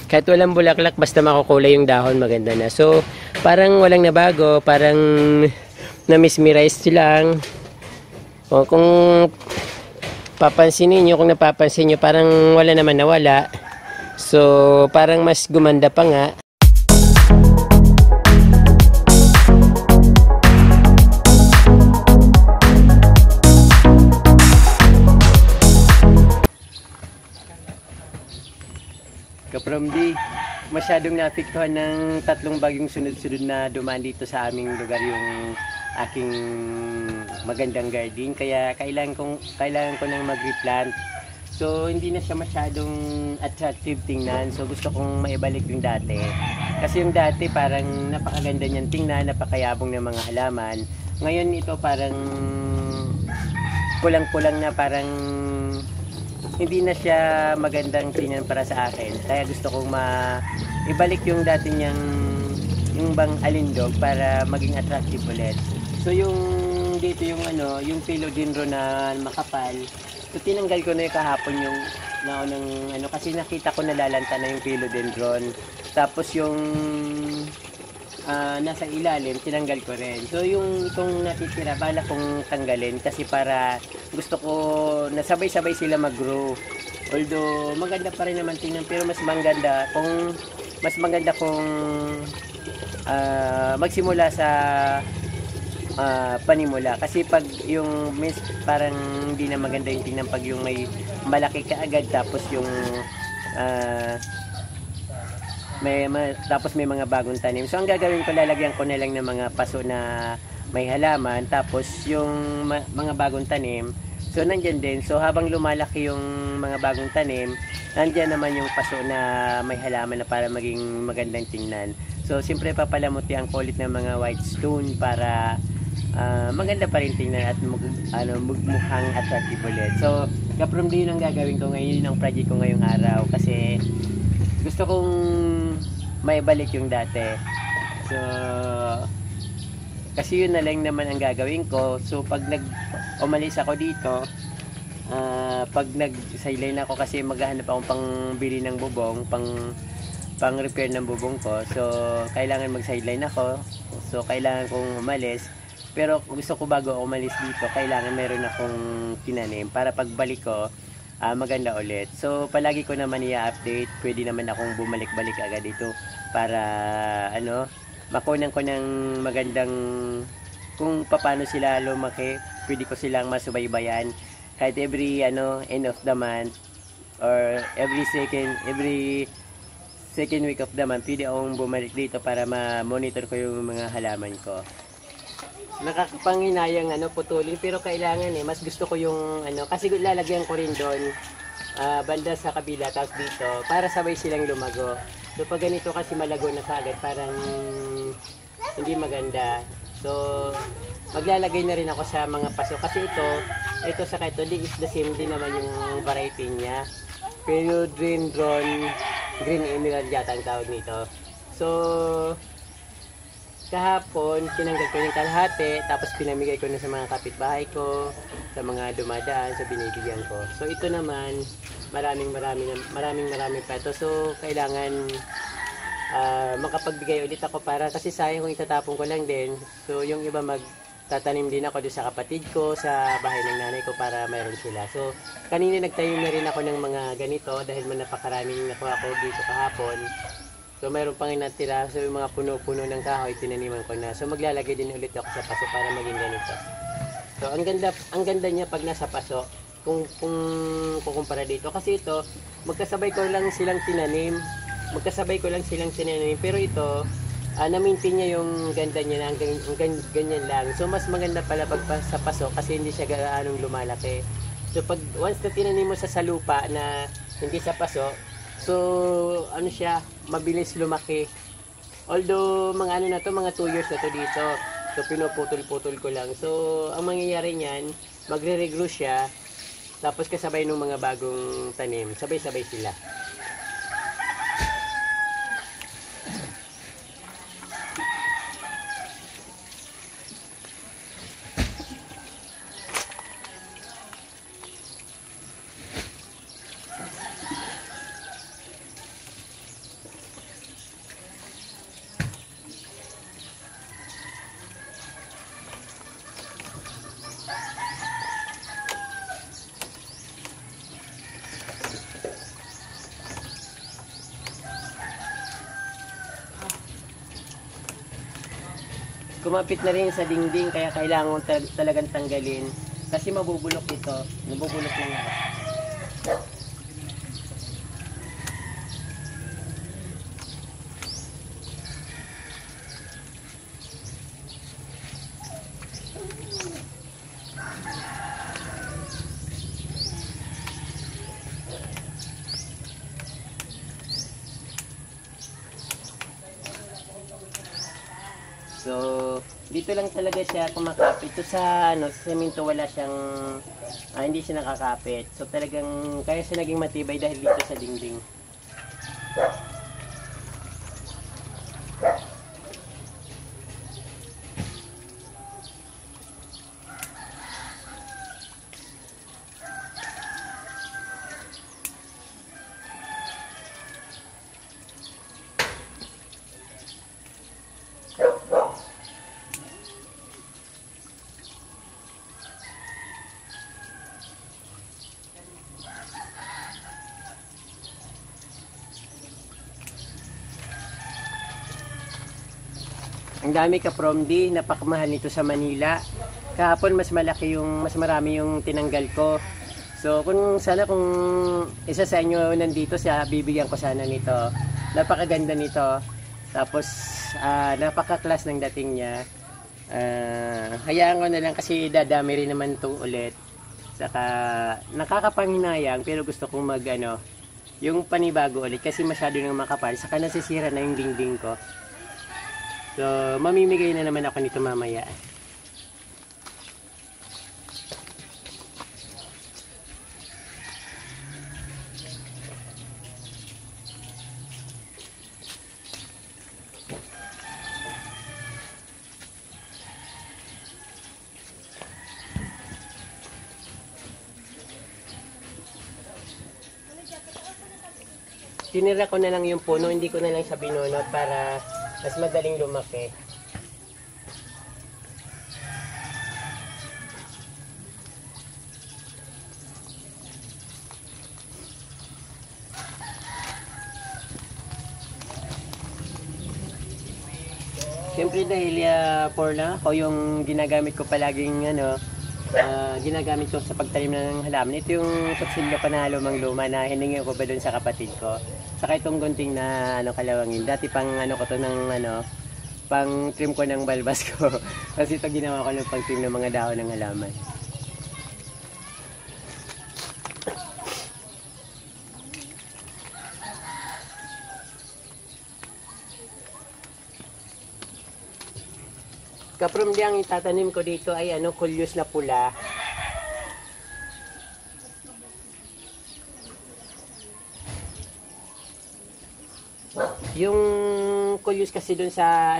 Kahit walang bulaklak, basta makukulay yung dahon, maganda na. So, parang walang nabago, parang na-mesmerize lang. O, kung papansinin nyo, kung napapansin nyo, parang wala naman nawala. So, parang mas gumanda pa nga. Kapramdi, masyadong naapektuhan ng tatlong bagyong sunod-sunod na dumaan dito sa aming lugar yung aking magandang garden. Kaya kailangan ko nang mag-replant. So hindi na siya masyadong attractive tingnan. So gusto kong maibalik yung dati. Kasi yung dati parang napakaganda niyan tingnan, napakayabong ng mga halaman. Ngayon ito parang kulang-kulang na, parang hindi na siya magandang tingnan para sa akin. Kaya gusto kong ibalik yung dati niyang yung bang alindog para maging attractive ulit. So yung dito yung yung philodendron na makapal. So tinanggal ko na yung kahapon yung naunang kasi nakita ko nalalanta na yung philodendron. Tapos yung nasa ilalim, tinanggal ko rin. So yung itong natitira, bala kong tanggalin kasi para gusto ko nasabay-sabay sila mag-grow. Although maganda pa rin naman tingnan, pero mas maganda kung magsimula sa panimula. Kasi pag yung parang hindi na maganda yung tingnan pag yung may malaki ka agad tapos yung tapos may mga bagong tanim. So ang gagawin ko, lalagyan ko na lang ng mga paso na may halaman, tapos yung mga bagong tanim, so nandyan din. So habang lumalaki yung mga bagong tanim, nandyan naman yung paso na may halaman na para maging magandang tingnan. So siyempre papalamuti ang kulit ng mga white stone para maganda pa rin tingnan at mukhang attractive ulit. So kaprom din ang gagawin ko ngayon, yun ang project ko ngayong araw, kasi gusto kong maibalik yung dati. So kasi yun na lang naman ang gagawin ko. So pag umalis ako dito, pag nag-sideline ako, kasi maghahanap akong pangbili ng bubong, pang repair ng bubong ko. So kailangan mag-sideline ako. So kailangan kong umalis. Pero gusto ko bago ako umalis dito, kailangan meron akong tinanim para pagbalik ko maganda ulit. So palagi ko naman i-update. Pwede naman akong bumalik-balik agad dito para makunan ko ng magandang kung paano sila lumaki. Pwede ko silang masubaybayan kahit every end of the month or every second week of the month. Pwede akong bumalik dito para ma-monitor ko yung mga halaman ko. Nakakapanginayang putulin, pero kailangan mas gusto ko yung kasi lalagyan ko rin doon banda sa kabila, tapos dito para sabay silang lumago. So pag ganito kasi malago na kaagad, parang hindi maganda. So maglalagay na rin ako sa mga paso, kasi ito sa Ketoli is the same din naman yung variety niya, philodendron green emerald yata ang tawag nito. So kahapon, tinanggal ko yung kalahati, tapos pinamigay ko na sa mga kapitbahay ko, sa mga dumadaan, sa binibigyan ko. So ito naman, maraming pa ito. So kailangan makapagbigay ulit ako, para kasi sayang kung itatapon ko lang din. So yung iba magtatanim din ako doon sa kapatid ko, sa bahay ng nanay ko, para mayroon sila. So kanina nagtayo na rin ako ng mga ganito dahil napakaraming nakuha ko dito kahapon. So mayroon pang natira. So yung mga puno-puno ng kahoy, tinaniman ko na. So maglalagay din ulit ako sa paso para maging ganito. So ang ganda niya pag nasa paso, kung kukumpara dito. Kasi ito, magkasabay ko lang silang tinanim. Pero ito, na-maintain niya yung ganda niya na ganyan lang. So mas maganda pala pag sa paso, kasi hindi siya gaanong lumalaki. So pag once na tinanim mo sa lupa na hindi sa paso, so siya, mabilis lumaki. Although mga mga 2 years na to dito. So pinuputol-putol ko lang. So ang mangyayari niyan, magre-regrow siya, tapos kasabay ng mga bagong tanim, sabay-sabay sila. kumapit na rin sa dingding, kaya kailangan talagang tanggalin. Kasi mabubulok ito. Nabubulok na nga. So, dito lang talaga siya kumakapit. Ito sa, sa semento wala siyang, hindi siya nakakapit. So, talagang, kaya siya naging matibay dahil dito sa dingding. Ang dami ka from D, napakamahal nito sa Manila. Kahapon mas marami yung tinanggal ko. So kung isa sa inyo nandito siya, bibigyan ko sana nito. Napakaganda nito. Tapos napaka-class ng dating niya. Hayaan ko na lang kasi dadami rin naman ito ulit. Saka nakakapanghinayang pero gusto kong yung panibago ulit kasi masyado nang makapal. Saka nasisira na yung dingding ko. So, mamimigay na naman ako nito mamaya. Tinira ko na lang yung puno, hindi ko na lang siya binunot para mas madaling lumaki. Siyempre dahil porla o yung ginagamit ko palaging ginagamit ko sa pagtanim ng halaman. Ito yung kutsilyo ko na lumang-luma na hiningi ko ba doon sa kapatid ko. Saka itong gunting na kalawangin. Dati pang ko to ng pang trim ko ng balbas ko. Kasi ito ginawa ko ng pang trim ng mga dahon ng halaman. Kaprom diyang itatanim ko dito ay kulyos na pula. Yung kulyos kasi dun sa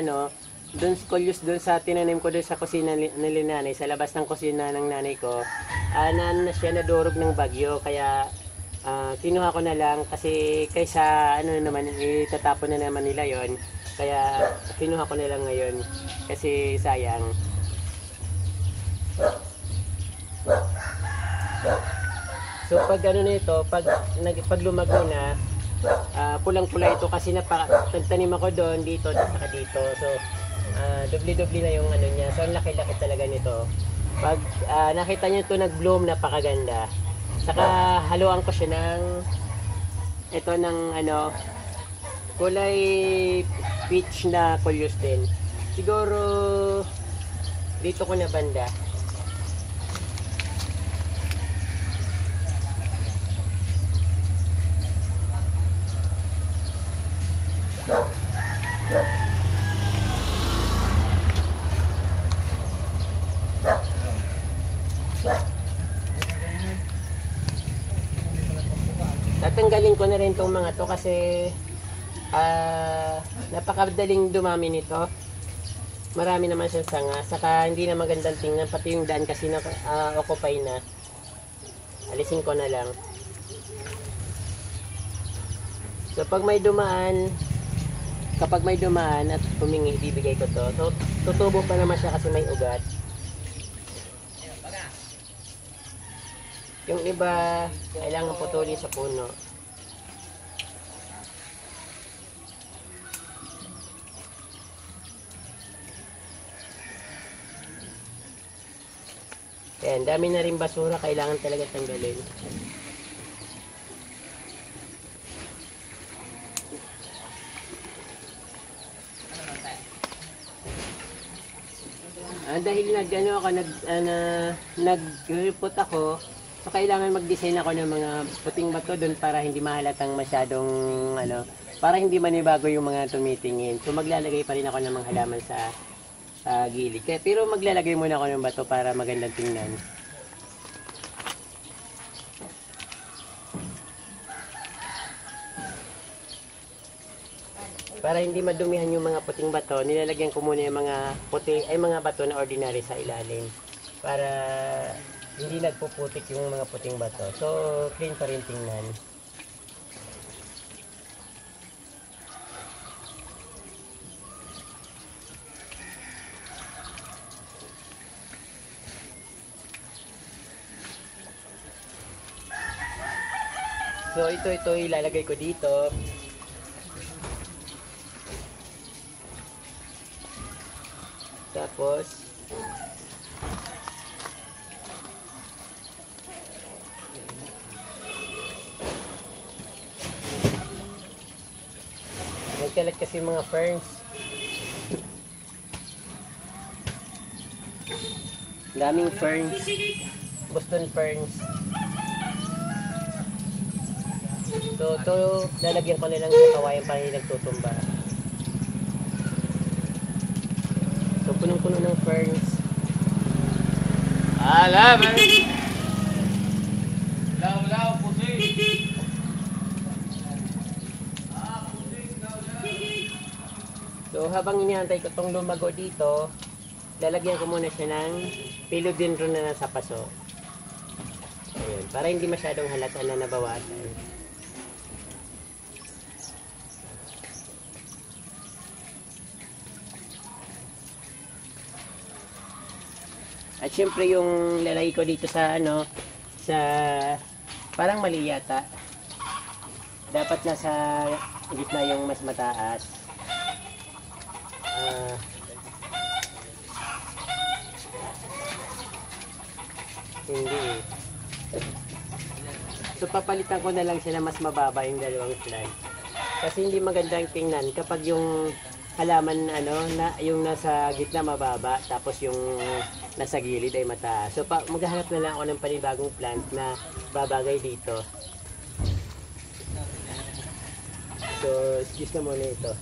kulyos dun sa tinanim ko dun sa kusina ni nanay, sa labas ng kusina ng nanay ko, siya nadurog ng bagyo, kaya kinuha ko na lang kasi kaysa naman itatapon na naman nila yon, kaya kinuha ko na lang ngayon kasi sayang. So pag nito, pag lumago na, pulang-pula ito kasi nagtanim ako doon, dito, at dito. So, dubli-dubli na yung niya. So, ang laki-laki talaga nito. Pag nakita nyo ito nag-bloom, napakaganda. Saka, haluan ko siya ng kulay peach na kulyos din. Siguro, dito ko na banda. Tatanggalin ko na rin itong mga to kasi napakadaling dumami nito. Marami naman siyang sanga, saka hindi na magandang tingnan, pati yung daan kasi occupy na. Alisin ko na lang. So kapag may dumaan at humingi, bibigay ko to. So tutubo pa naman siya kasi may ugat. Yung iba, kailangan putulin sa puno. Ayan, dami na rin basura, kailangan talaga tanggalin. Dahil nag-report ako, so kailangan mag-design ako ng mga puting bato doon para hindi mahalatang masyadong para hindi manibago yung mga tumitingin. So maglalagay pa rin ako ng mga halaman sa gilid. Pero maglalagay muna ako ng bato para magandang tingnan. Para hindi madumihan yung mga puting bato, nilalagyan ko muna yung mga mga bato na ordinary sa ilalim. Para hindi nagpuputik yung mga puting bato. So, clean pa rin tingnan. So, ito ilalagay ko dito. Tapos nagkalat kasi mga ferns. Daming ferns. Boston ferns. So, ito lalagyan ko nilang sa kawayan para hindi nagtutumba. So, punong-puno ng ferns. Alaman! Law, puti! So, habang inihantay ko itong lumago dito, lalagyan ko muna siya ng philodendron na nasa paso. Ayun, para hindi masyadong halata na nabawasan. At syempre yung lalagay ko dito sa sa parang mali yata. Dapat nasa gitna yung mas mataas. Hindi. So papalitan ko na lang siya na mas mababa yung dalawang flag. Kasi hindi magandang tingnan kapag yung halaman yung nasa gitna mababa tapos yung nasa gilid ay mataas. So maghahanap na lang ako ng panibagong plant na babagay dito. So excuse na muna ito.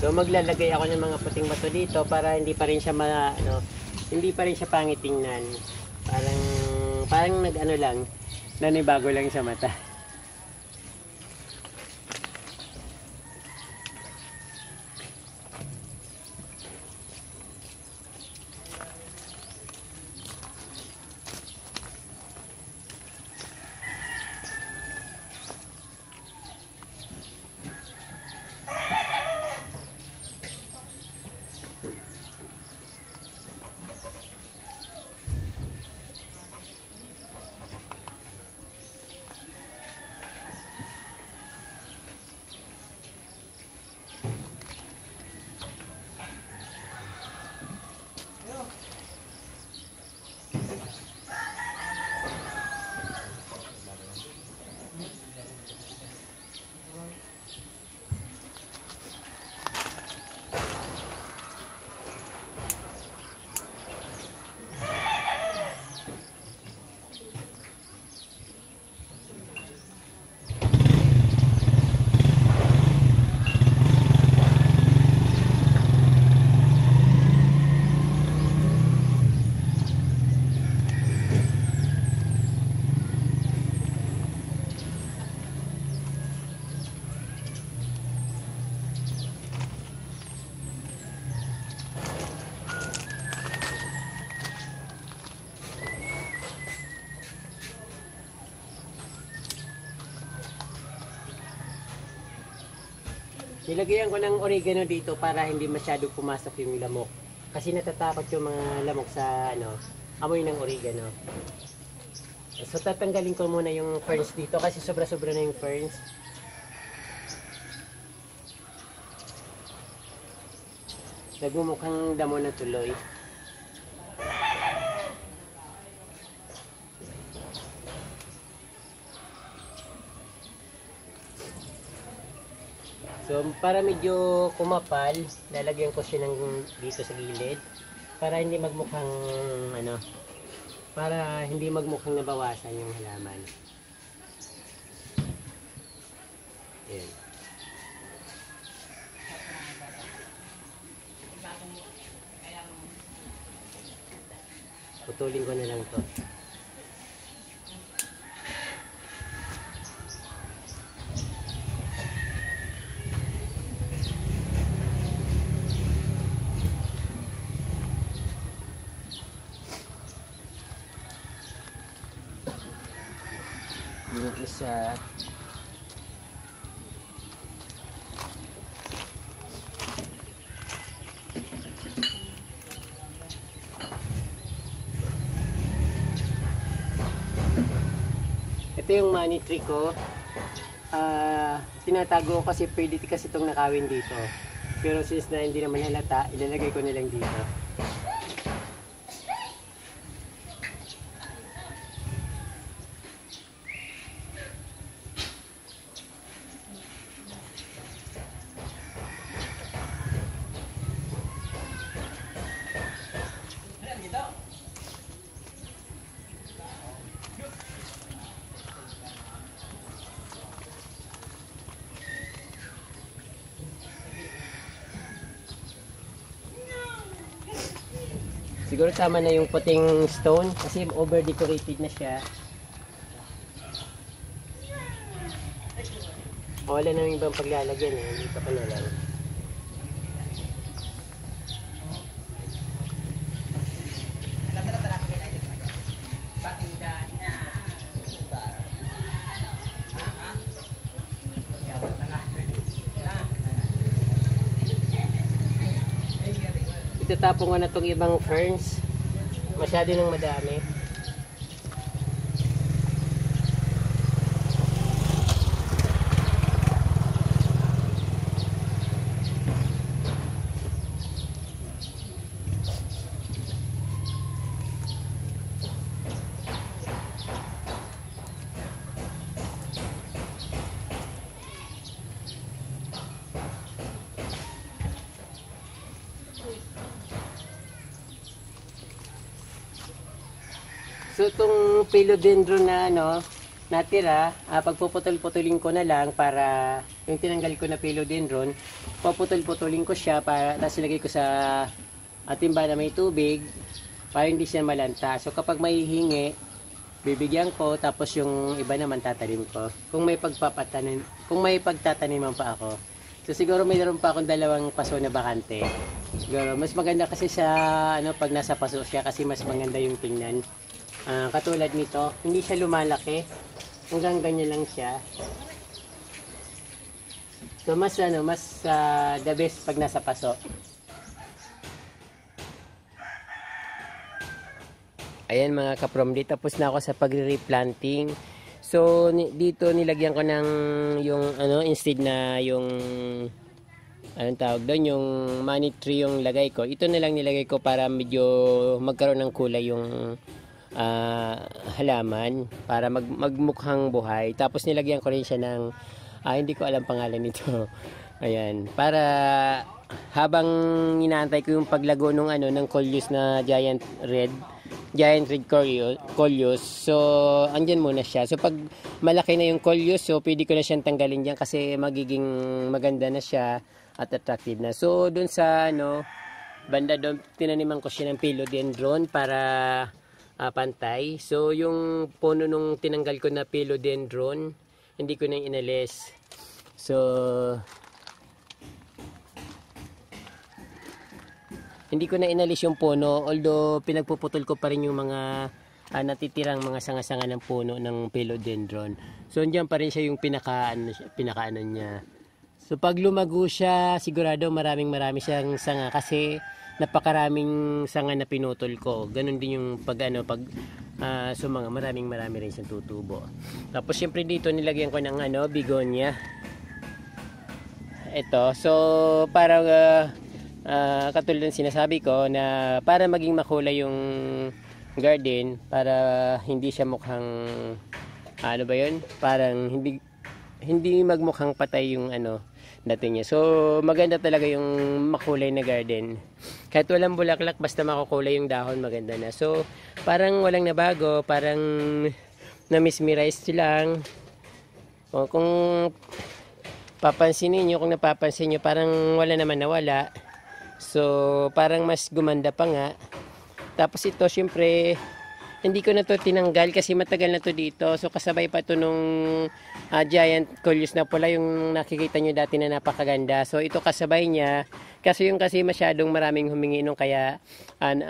So maglalagay ako ng mga puting bato dito para hindi pa rin siya hindi pa rin siya pangit tingnan. Parang lang, nanibago lang sa mata. Nilagyan ko ng oregano dito para hindi masyado pumasok yung lamok. Kasi natatakot yung mga lamok sa amoy ng oregano. So tatanggalin ko muna yung ferns dito kasi sobra-sobra na yung ferns. Nagmumukhang damo na tuloy. So, para medyo kumapal, lalagyan ko siya dito sa gilid para hindi magmukhang para hindi magmukhang nabawasan yung halaman. Ayan. Putulin ko na lang to. Yung isa ito yung money tree ko. Tinatago ko kasi pwede kasi itong nakawin dito, pero since na hindi naman halata, ilalagay ko na lang dito. Siguro tama na yung puting stone kasi over decorated na siya. Wala na yung ibang paglalagyan dito ka na lang. Itatapon ko na itong ibang ferns. Masyado nang madami. So itong philodendron na natira, pagpuputol-putulin ko na lang para yung tinanggal ko na philodendron, puputol-putulin ko siya para tapos ilagay ko sa timba na may tubig para hindi siya malanta. So kapag may hingi, bibigyan ko, tapos yung iba naman tatanim ko. Kung may pagtataniman pa ako. So siguro mayroon pa akong 2 paso na bakante. Siguro mas maganda kasi sa pag nasa paso siya kasi mas maganda yung tingnan. Katulad nito, hindi siya lumalaki. Hanggang ganyan lang siya. So mas the best pag nasa paso. Ayan mga kaprom, tapos na ako sa pagre-replanting. So dito nilagyan ko ng yung instead na yung anong tawag doon, yung money tree yung lagay ko. Ito na lang nilagay ko para medyo magkaroon ng kulay yung halaman para magmukhang buhay. Tapos nilagyan ko rin siya ng hindi ko alam pangalan nito. Ayan, para habang inaantay ko yung paglago ng coleus na giant red coleus. So andyan muna siya. So pag malaki na yung coleus, so pwede ko na siyang tanggalin diyan kasi magiging maganda na siya at attractive na. So doon sa banda doon tinaniman ko siya ng philodendron para pantay. So yung puno nung tinanggal ko na philodendron, hindi ko na inalis. So hindi ko na inalis yung puno, although pinagpuputol ko pa rin yung mga natitirang mga sanga-sanga ng puno ng philodendron. So andyan pa rin siya yung pinaka niya. So pag lumago siya, sigurado marami siyang sanga kasi napakaraming sanga na pinutol ko. Ganon din yung pag sumanga, marami rin siyang tutubo. Tapos syempre dito nilagyan ko ng bigonia. Ito, so parang katulad ng sinasabi ko na para maging makulay yung garden, para hindi siya mukhang parang hindi magmukhang patay yung dating niya. So maganda talaga yung makulay na garden. Kahit walang bulaklak, basta makukulay yung dahon, maganda na. So parang walang nabago, parang na-mesmerize lang. O kung papansinin nyo, kung napapansin nyo, parang wala naman nawala. So parang mas gumanda pa nga. Tapos ito syempre hindi ko na to tinanggal kasi matagal na to dito. So kasabay pa to nung giant coleus na pula, yung nakikita nyo dati na napakaganda. So ito kasabay niya. Kasi masyadong maraming humingi nung, kaya ang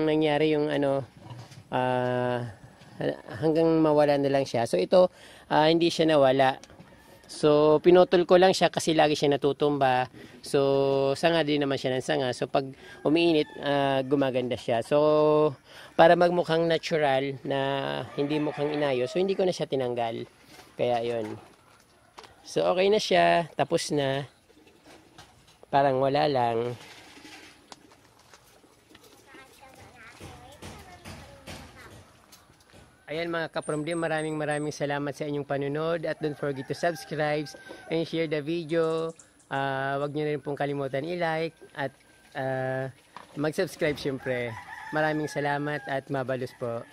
nangyari yung hanggang mawala na lang siya. So ito hindi siya nawala. So pinutol ko lang siya kasi lagi siya natutumba. So sanga din naman siya ng sanga. So pag umiinit, gumaganda siya. So para magmukhang natural na hindi mukhang inayos, so hindi ko na siya tinanggal. Kaya yon. So okay na siya, tapos na. Parang wala lang. Ayan mga kapromdim, maraming salamat sa inyong panunod, at don't forget to subscribe and share the video. Wag niyo na rin pong kalimutan i-like at mag-subscribe syempre. Maraming salamat at mabalos po.